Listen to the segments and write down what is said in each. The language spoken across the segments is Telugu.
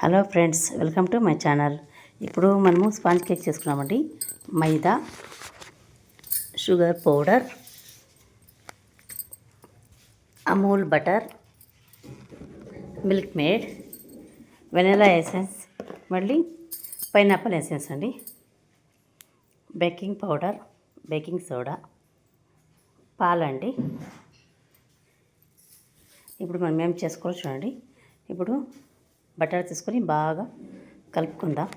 Hello friends, welcome to my channel. ఇప్పుడు మనము స్పాంజ్ కేక్ చేసుకున్నామండి. Maida, sugar powder, Amul butter, Milkmaid, vanilla essence, మళ్ళీ పైనాపిల్ ఎసెన్స్ అండి, బేకింగ్ పౌడర్, బేకింగ్ సోడా, పాలండి. ఇప్పుడు మనం ఏం చేసుకోవాలి చూడండి. ఇప్పుడు బటర్ తీసుకొని బాగా కలుపుకుందాం.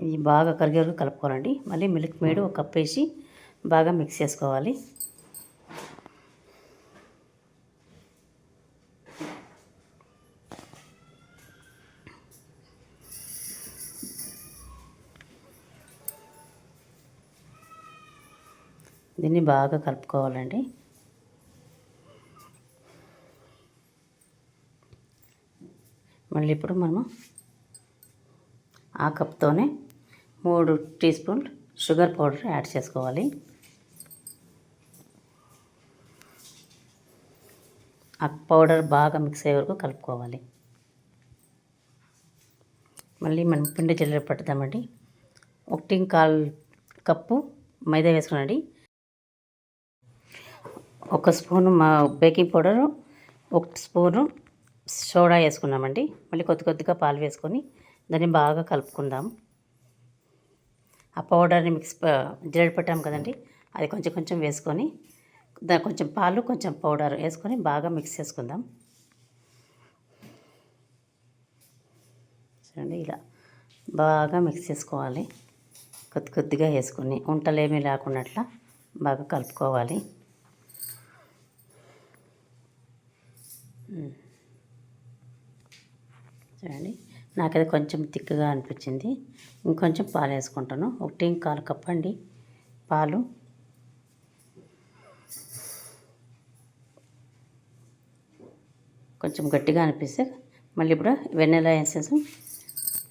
ఇది బాగా కరిగేవరకు కలుపుకోవాలండి. మళ్ళీ మిల్క్ మేడ్ ఒక కప్ వేసి బాగా మిక్స్ చేసుకోవాలి. దీన్ని బాగా కలుపుకోవాలండి. మళ్ళీ ఇప్పుడు మనము ఆ కప్తోనే 3 టీ స్పూన్లు షుగర్ పౌడర్ యాడ్ చేసుకోవాలి. ఆ పౌడర్ బాగా మిక్స్ అయ్యే వరకు కలుపుకోవాలి. మళ్ళీ మనం పిండి జల్లెడ పట్టుదామండి. 1.25 కప్పు మైదా వేసుకోనండి. 1 spoon baking powder, 1 spoon soda వేసుకున్నామండి. మళ్ళీ కొద్దిగా పాలు వేసుకొని దాన్ని బాగా కలుపుకుందాం. ఆ పౌడర్ని జల్లెడ పెట్టాం కదండి, అది కొంచెం వేసుకొని కొంచెం పాలు కొంచెం పౌడర్ వేసుకొని బాగా మిక్స్ చేసుకుందాం. చూడండి, ఇలా బాగా మిక్స్ చేసుకోవాలి. కొద్దిగా వేసుకొని ఉంటలేమీ లేకున్నట్లా బాగా కలుపుకోవాలి. చూడండి, నాకైతే కొంచెం తిక్కగా అనిపించింది. ఇంకొంచెం పాలు వేసుకుంటాను. 1.25 కప్ అండి పాలు. కొంచెం గట్టిగా అనిపిస్తే మళ్ళీ ఇప్పుడు వెనిలా ఎసెన్స్,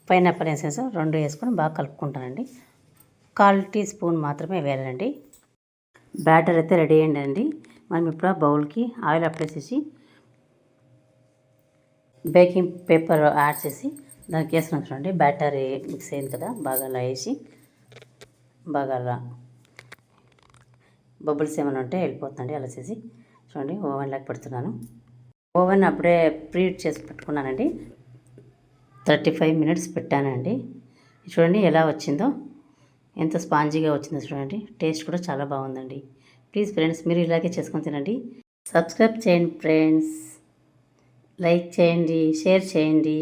పైనాపిల్ ఎసెన్స్ 2 వేసుకొని బాగా కలుపుకుంటానండి. 1/4 టీ స్పూన్ మాత్రమే వేయాలండి. బ్యాటర్ అయితే రెడీ అయ్యిందండి. మనం ఇప్పుడు బౌల్కి ఆయిల్ అప్లై చేసి బేకింగ్ పేపర్ యాడ్ చేసి దానికి వేసినాం చూడండి. బ్యాటర్ మిక్స్ అయింది కదా, బాగా అలా వేసి బాగా అలా బబుల్స్ ఏమైనా ఉంటే వెళ్ళిపోతుందండి. అలా చేసి చూడండి, ఓవెన్లోకి పెడుతున్నాను. ఓవెన్ అప్పుడే ప్రీహీట్ చేసి పెట్టుకున్నానండి. 35 మినిట్స్ పెట్టానండి. చూడండి ఎలా వచ్చిందో, ఎంత స్పాంజీగా వచ్చిందో చూడండి. టేస్ట్ కూడా చాలా బాగుందండి. ప్లీజ్ ఫ్రెండ్స్, మీరు ఇలాగే చేసుకొని తినండి. సబ్స్క్రైబ్ చేయండి ఫ్రెండ్స్, లైక్ చేయండి, షేర్ చేయండి.